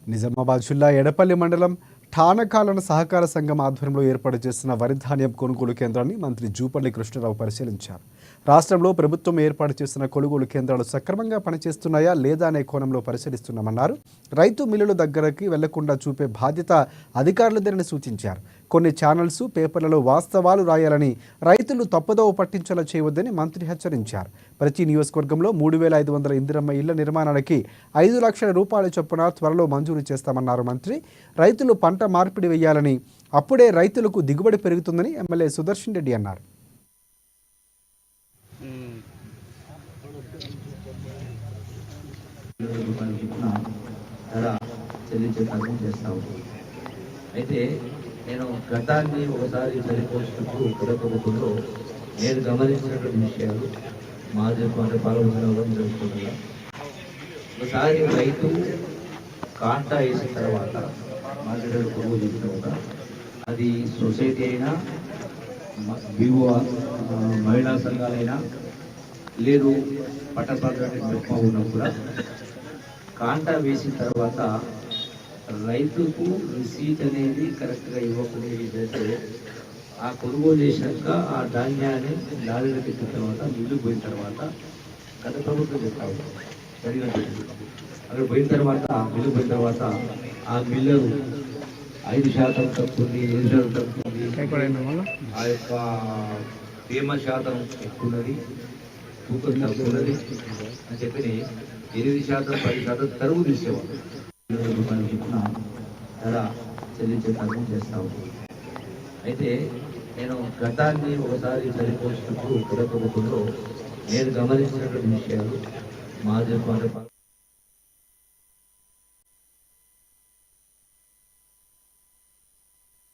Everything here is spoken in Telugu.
నిజామాబాద్ జిల్లా ఎడపల్లి మండలం ఠానకాలన సహకార సంఘం ఆధ్వర్యంలో ఏర్పాటు చేసిన వరి ధాన్యం కొనుగోలు కేంద్రాన్ని మంత్రి జూపల్లి కృష్ణారావు పరిశీలించారు. రాష్ట్రంలో ప్రభుత్వం ఏర్పాటు చేసిన కొనుగోలు కేంద్రాలు సక్రమంగా పనిచేస్తున్నాయా లేదా అనే కోణంలో పరిశీలిస్తున్నామన్నారు. రైతు మిల్లుల దగ్గరికి వెళ్లకుండా చూపే బాధ్యత అధికారులదేనని సూచించారు. కొన్ని ఛానల్స్ పేపర్లలో వాస్తవాలు రాయాలని, రైతులు తప్పుదోవ పట్టించేలా చేయవద్దని మంత్రి హెచ్చరించారు. ప్రతి నియోజకవర్గంలో 3,500 ఇందిరమ్మ ఇళ్ల నిర్మాణానికి 5 లక్షల రూపాయల చొప్పున త్వరలో మంజూరు చేస్తామన్నారు మంత్రి. రైతులు పంట మార్పిడి వేయాలని, అప్పుడే రైతులకు దిగుబడి పెరుగుతుందని ఎమ్మెల్యే సుదర్శన్ రెడ్డి అన్నారు. అయితే నేను గతాన్ని ఒకసారి సరిపోల్చినప్పుడు ప్రభుత్వంలో నేను గమనించినటువంటి విషయాలు మాజీ పాల్గొనడం జరుగుతుందా, ఒకసారి రైతు కాంటా వేసిన తర్వాత మార్కెట్ కొనుగోలు చేసిన తర్వాత అది సొసైటీ అయినా వివో మహిళా సంఘాలైనా లేదు పట్టపత్రానికి మెప్ప ఉన్నా కూడా కాంటా వేసిన తర్వాత రైతుకు రిసీట్ అనేది కరెక్ట్గా ఇవ్వకపోతే ఆ కొనుగోలు చేసినాక ఆ ధాన్యాన్ని లారీలకు ఎక్కిన తర్వాత మిల్లు పోయిన తర్వాత గత ప్రభుత్వం చెప్తారు జరిగినట్టు అక్కడ పోయిన తర్వాత మిల్లు పోయిన తర్వాత ఆ మిల్లరు 5% తక్కువ, 7% తక్కువ, ఆ యొక్క తేమ శాతం ఎక్కున్నది, తూకం తక్కువన్నది అని చెప్పి 8%, 10% తరువు తీసేవాళ్ళు. రూపాయలు చొప్పున ధర చెల్లించే కార్యక్రమం చేస్తాము. అయితే నేను గతాన్ని ఒకసారి సరిపోల్చినప్పుడు ప్రభుత్వంలో నేను గమనించినటువంటి విషయాలు మాజీ